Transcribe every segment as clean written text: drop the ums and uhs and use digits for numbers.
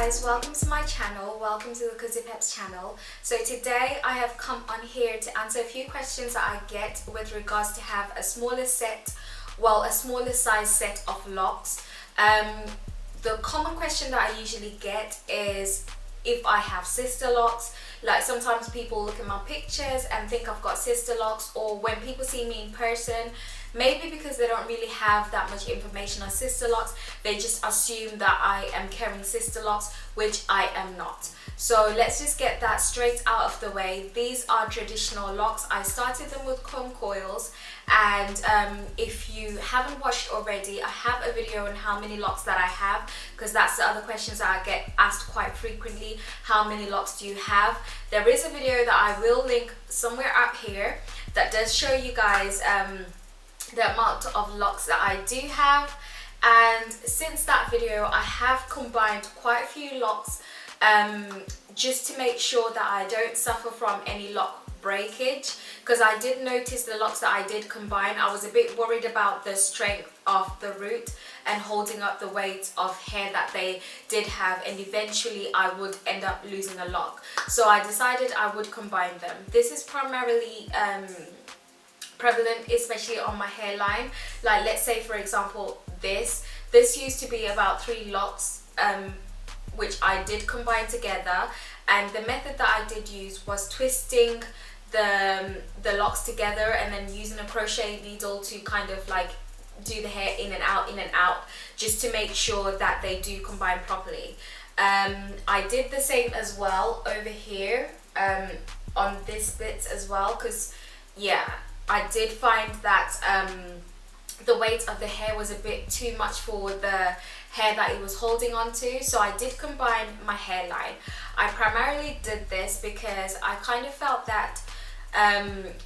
guys, welcome to my channel, welcome to the Cozy Peps channel. So today I have come on here to answer a few questions that I get with regards to have a smaller size set of locks. The common question that I usually get is if I have sister locks. Like sometimes people look at my pictures and think I've got sister locks, or when people see me in person, maybe because they don't really have that much information on sister locks, they just assume that I am carrying sister locks, which I am not. So let's just get that straight out of the way. These are traditional locks. I started them with comb coils, and if you haven't watched already, I have a video on how many locks that I have, because that's the other questions that I get asked quite frequently. How many locks do you have? There is a video that I will link somewhere up here that does show you guys the amount of locks that I do have. And since that video I have combined quite a few locks just to make sure that I don't suffer from any lock breakage, because I did notice the locks that I did combine, I was a bit worried about the strength of the root and holding up the weight of hair that they did have, and eventually I would end up losing a lock. So I decided I would combine them. This is primarily prevalent especially on my hairline. Like let's say for example this used to be about 3 locks which I did combine together, and the method that I did use was twisting the locks together and then using a crochet needle to kind of like do the hair in and out just to make sure that they do combine properly. I did the same as well over here on this bit as well, because yeah, I did find that the weight of the hair was a bit too much for the hair that it was holding on to, so I did combine my hairline. I primarily did this because I kind of felt that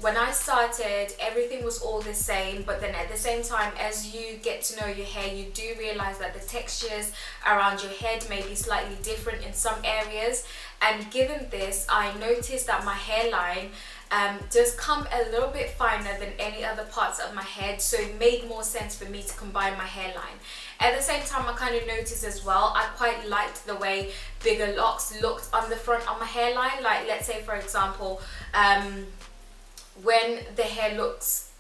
when I started everything was all the same, but then at the same time as you get to know your hair, you do realize that the textures around your head may be slightly different in some areas. And given this, I noticed that my hairline does come a little bit finer than any other parts of my head, so it made more sense for me to combine my hairline. At the same time, I kind of noticed as well, I quite liked the way bigger locks looked on the front of my hairline. Like let's say for example, when the hair looks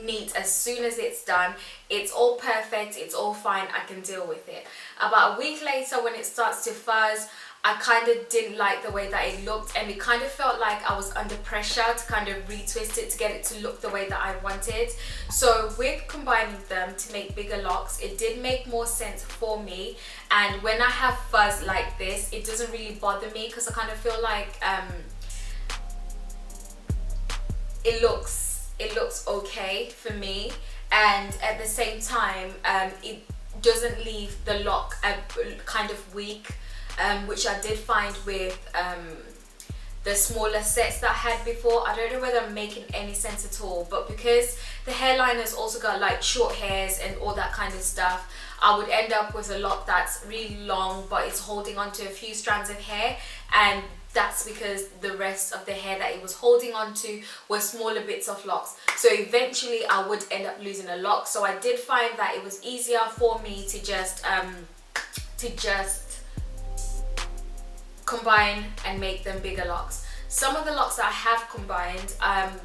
neat as soon as it's done, it's all perfect, it's all fine, I can deal with it. About a week later when it starts to fuzz, I kind of didn't like the way that it looked, and it kind of felt like I was under pressure to kind of retwist it to get it to look the way that I wanted. So with combining them to make bigger locks, it did make more sense for me. And when I have fuzz like this, it doesn't really bother me, because I kind of feel like it looks okay for me, and at the same time it doesn't leave the lock kind of weak, which I did find with the smaller sets that I had before. I don't know whether I'm making any sense at all, but because the hairline has also got like short hairs and all that kind of stuff, I would end up with a lock that's really long but it's holding on to a few strands of hair, and that's because the rest of the hair that it was holding on to was smaller bits of locks. So eventually I would end up losing a lock. So I did find that it was easier for me to just combine and make them bigger locks. Some of the locks that I have combined,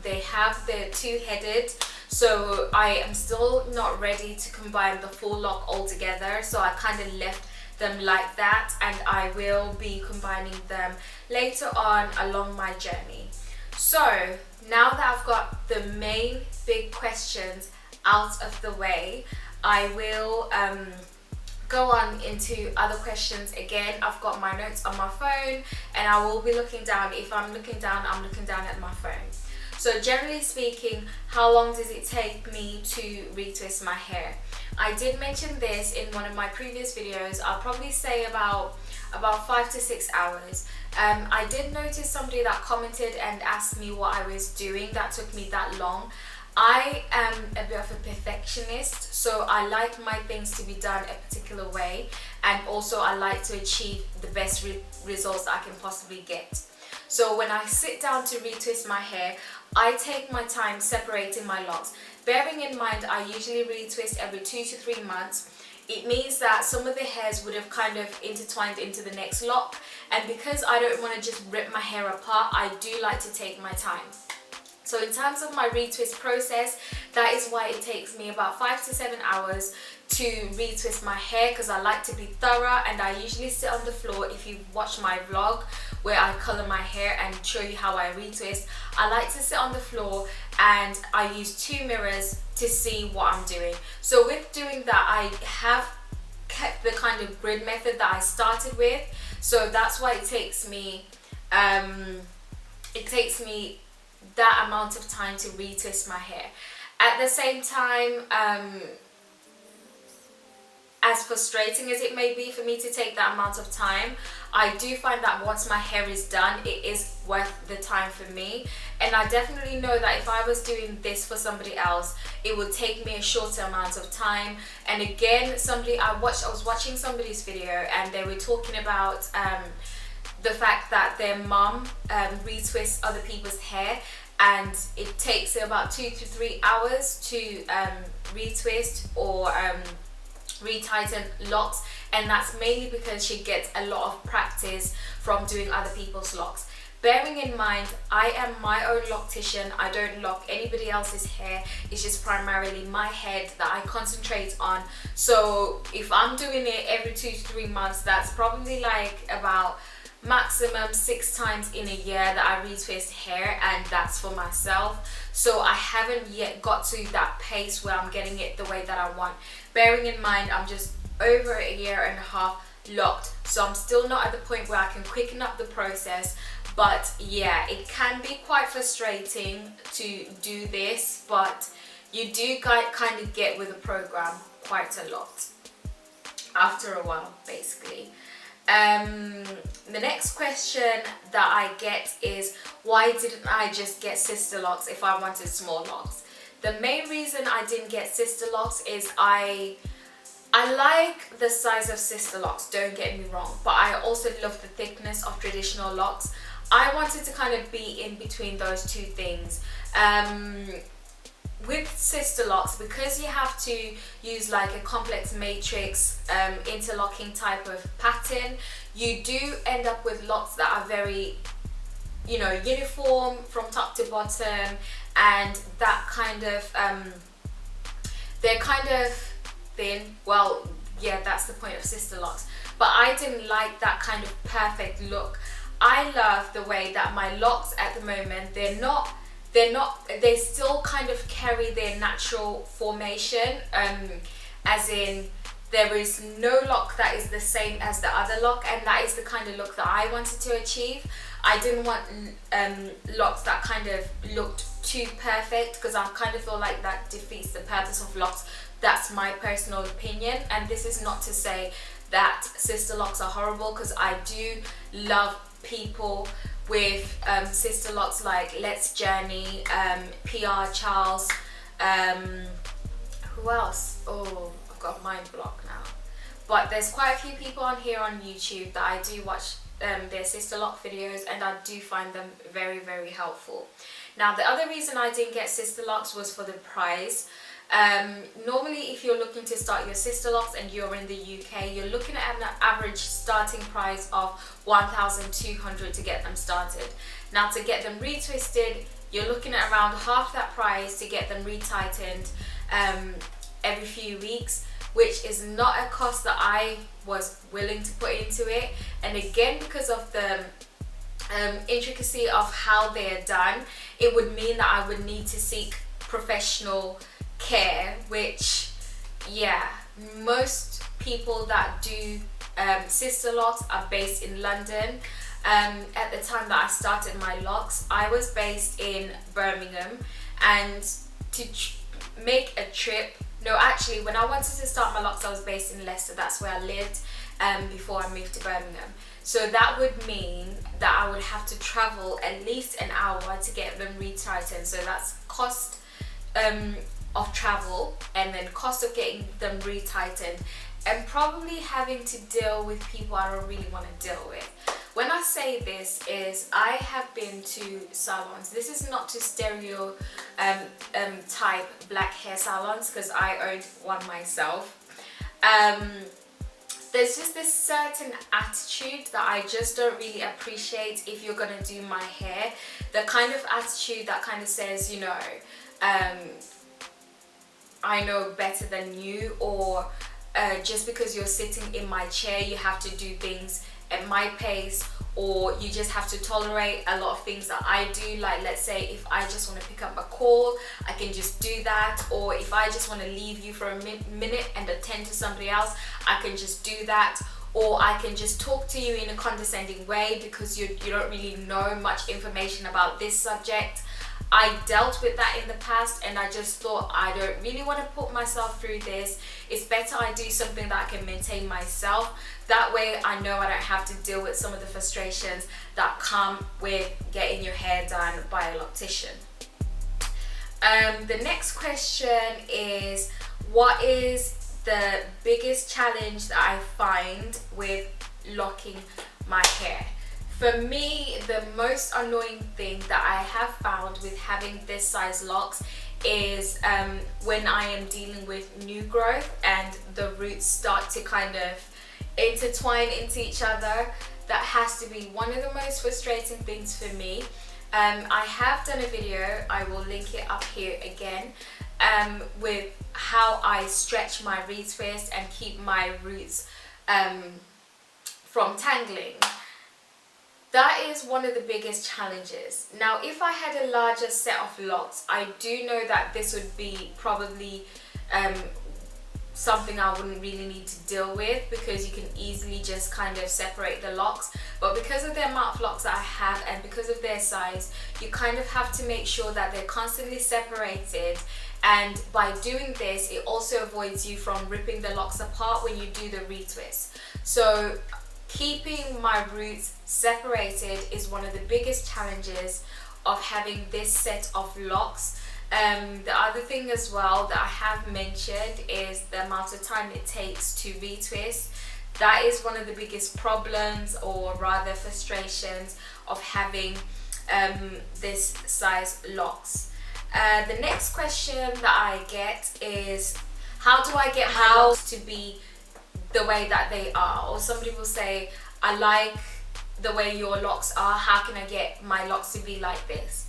they have the 2-headed, so I am still not ready to combine the full lock all together, so I kind of left them like that, and I will be combining them later on along my journey. So now that I've got the main big questions out of the way, I will go on into other questions. Again, I've got my notes on my phone and I will be looking down. If I'm looking down, I'm looking down at my phone. So generally speaking, how long does it take me to retwist my hair? I did mention this in one of my previous videos. I'll probably say about 5 to 6 hours. I did notice somebody that commented and asked me what I was doing that took me that long. I am a bit of a perfectionist, so I like my things to be done a particular way, and also I like to achieve the best results that I can possibly get. So when I sit down to retwist my hair, I take my time separating my locks. Bearing in mind I usually retwist every 2 to 3 months. it means that some of the hairs would have kind of intertwined into the next lock, and because I don't want to just rip my hair apart, I do like to take my time. So in terms of my retwist process, that is why it takes me about 5 to 7 hours to retwist my hair, because I like to be thorough, and I usually sit on the floor. If you watch my vlog where I color my hair and show you how I retwist, I like to sit on the floor and I use 2 mirrors to see what I'm doing. So with doing that, I have kept the kind of grid method that I started with, so that's why it takes me that amount of time to retwist my hair. At the same time, as frustrating as it may be for me to take that amount of time, I do find that once my hair is done, it is worth the time for me. And I definitely know that if I was doing this for somebody else, it would take me a shorter amount of time. And again, I was watching somebody's video and they were talking about the fact that their mum retwists other people's hair, and it takes about 2 to 3 hours to retwist or retighten locks, and that's mainly because she gets a lot of practice from doing other people's locks. Bearing in mind, I am my own loctician. I don't lock anybody else's hair. It's just primarily my head that I concentrate on. So if I'm doing it every 2 to 3 months, that's probably like about maximum 6 times in a year that I retwist hair, and that's for myself. So I haven't yet got to that pace where I'm getting it the way that I want. Bearing in mind, I'm just over a year and a half locked, so I'm still not at the point where I can quicken up the process. But yeah, it can be quite frustrating to do this, but you do kind of get with the program quite a lot after a while, basically. The next question that I get is, why didn't I just get sister locks if I wanted small locks? The main reason I didn't get sister locks is I like the size of sister locks, don't get me wrong, but I also love the thickness of traditional locks. I wanted to kind of be in between those two things. With sister locks, because you have to use like a complex matrix interlocking type of pattern, you do end up with locks that are very, you know, uniform from top to bottom, and that kind of they're kind of thin. Well, yeah, that's the point of sister locks, but I didn't like that kind of perfect look. I love the way that my locks at the moment, they still kind of carry their natural formation, as in there is no lock that is the same as the other lock, and that is the kind of look that I wanted to achieve. I didn't want locks that kind of looked too perfect, because I kind of feel like that defeats the purpose of locks. That's my personal opinion, and this is not to say that sister locks are horrible, because I do love people with sister locks like Let's Journey, PR Charles, who else? Oh, I've got mind block now. But there's quite a few people on here on YouTube that I do watch their sister lock videos, and I do find them very, very helpful. Now, the other reason I didn't get sister locks was for the price. Normally, if you're looking to start your sister locks and you're in the UK, you're looking at an average starting price of 1,200 to get them started. Now, to get them retwisted, you're looking at around half that price to get them retightened every few weeks, which is not a cost that I was willing to put into it. And again, because of the intricacy of how they're done, it would mean that I would need to seek professional care, which, yeah, most people that do sister locks are based in London. At the time that I started my locks, I was based in Birmingham, and to make a trip, no, actually, when I wanted to start my locks, I was based in Leicester. That's where I lived before I moved to Birmingham. So that would mean that I would have to travel at least an hour to get them retightened. So that's cost of travel, and then cost of getting them retightened, and probably having to deal with people I don't really want to deal with. When I say this, is I have been to salons. This is not to stereo type black hair salons, because I owned one myself. There's just this certain attitude that I just don't really appreciate if you're gonna do my hair. The kind of attitude that kind of says, you know, I know better than you, or just because you're sitting in my chair you have to do things at my pace, or you just have to tolerate a lot of things that I do. Like, let's say if I just want to pick up a call, I can just do that, or if I just want to leave you for a minute and attend to somebody else, I can just do that, or I can just talk to you in a condescending way because you don't really know much information about this subject. I dealt with that in the past, and I just thought, I don't really want to put myself through this. It's better I do something that I can maintain myself. That way I know I don't have to deal with some of the frustrations that come with getting your hair done by a loctician. The next question is, what is the biggest challenge that I find with locking my hair? For me, the most annoying thing that I have found with having this size locks is when I am dealing with new growth and the roots start to kind of intertwine into each other. That has to be one of the most frustrating things for me. I have done a video, I will link it up here again, with how I stretch my retwist and keep my roots from tangling. That is one of the biggest challenges. Now, if I had a larger set of locks, I do know that this would be probably something I wouldn't really need to deal with, because you can easily just kind of separate the locks. But because of the amount of locks that I have and because of their size, you kind of have to make sure that they're constantly separated. And by doing this, it also avoids you from ripping the locks apart when you do the retwist. So keeping my roots separated is one of the biggest challenges of having this set of locks. The other thing as well that I have mentioned is the amount of time it takes to retwist. That is one of the biggest problems, or rather frustrations, of having this size locks. The next question that I get is, how do I get my locks to be the way that they are? Or somebody will say, I like the way your locks are, how can I get my locks to be like this?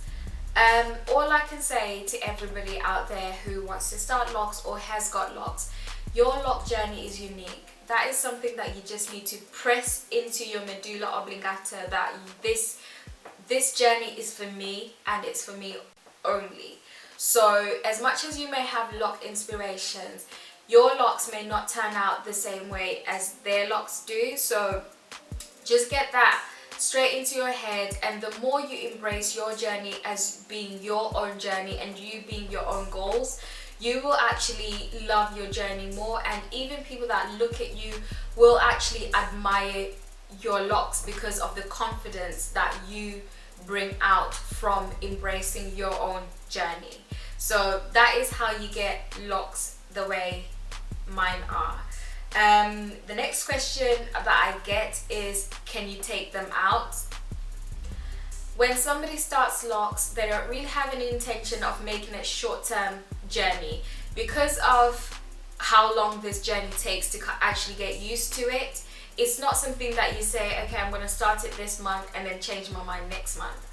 All I can say to everybody out there who wants to start locks or has got locks, your lock journey is unique. That is something that you just need to press into your medulla oblongata, that this journey is for me and it's for me only. So as much as you may have lock inspirations, your locks may not turn out the same way as their locks do. So just get that straight into your head, and the more you embrace your journey as being your own journey and you being your own goals, you will actually love your journey more, and even people that look at you will actually admire your locks because of the confidence that you bring out from embracing your own journey. So that is how you get locks the way mine are. The next question that I get is, can you take them out? When somebody starts locks, they don't really have any intention of making a short-term journey, because of how long this journey takes to actually get used to it. It's not something that you say, okay, I'm going to start it this month and then change my mind next month.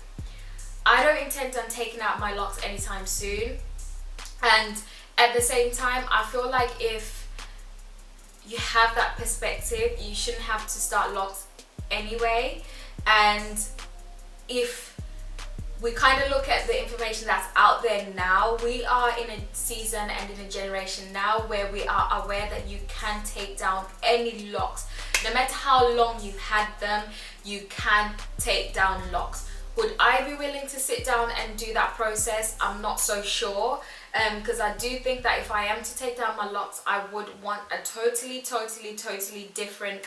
I don't intend on taking out my locks anytime soon, and at the same time, I feel like if you have that perspective, you shouldn't have to start locks anyway. And if we kind of look at the information that's out there now, we are in a season and in a generation now where we are aware that you can take down any locks. No matter how long you've had them, you can take down locks. Would I be willing to sit down and do that process? I'm not so sure, because I do think that if I am to take down my locks, I would want a totally different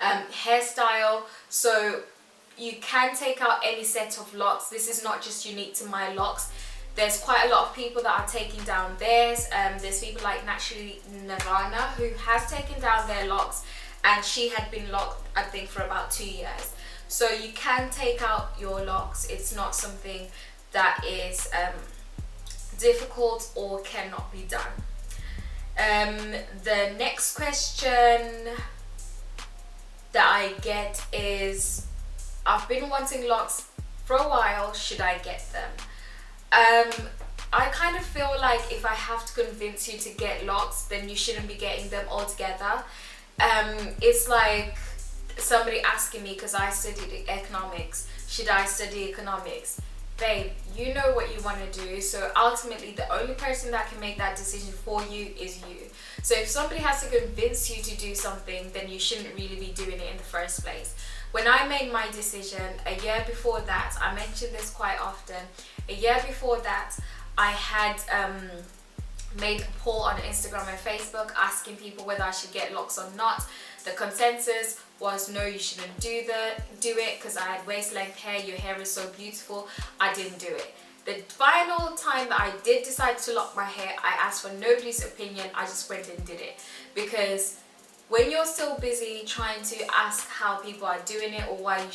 hairstyle. So you can take out any set of locks. This is not just unique to my locks. There's quite a lot of people that are taking down theirs. There's people like Naturally Nirvana who has taken down their locks, and she had been locked, I think, for about 2 years. So you can take out your locks. It's not something that is difficult or cannot be done. The next question that I get is, I've been wanting locks for a while, should I get them? I kind of feel like if I have to convince you to get locks, then you shouldn't be getting them altogether. It's like somebody asking me, because I studied economics, should I study economics? Babe, you know what you want to do, so ultimately the only person that can make that decision for you is you. So if somebody has to convince you to do something, then you shouldn't really be doing it in the first place. When I made my decision a year before that, I mention this quite often, a year before that I had made a poll on Instagram and Facebook asking people whether I should get locks or not. The consensus was no, you shouldn't do it because I had waist length hair, your hair is so beautiful. I didn't do it. The final time that I did decide to lock my hair, I asked for nobody's opinion, I just went and did it. Because when you're still busy trying to ask how people are doing it or why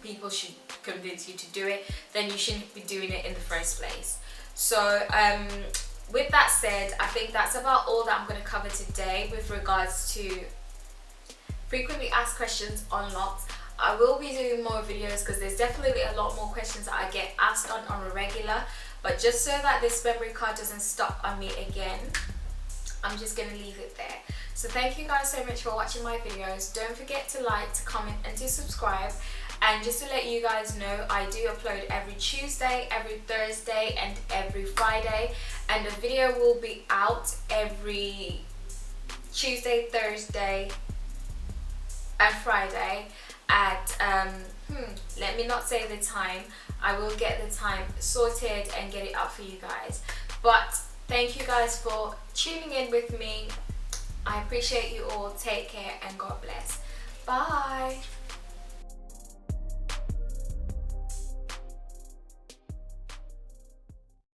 people should convince you to do it, then you shouldn't be doing it in the first place. So with that said, I think that's about all that I'm going to cover today with regards to frequently asked questions on locks. I will be doing more videos because there's definitely a lot more questions that I get asked on a regular, but just so that this memory card doesn't stop on me again, I'm just going to leave it there. So thank you guys so much for watching my videos. Don't forget to like, to comment and to subscribe. And just to let you guys know, I do upload every Tuesday, every Thursday and every Friday, and the video will be out every Tuesday, Thursday and Friday at let me not say the time. I will get the time sorted and get it up for you guys. But thank you guys for tuning in with me. I appreciate you all. Take care and God bless. Bye.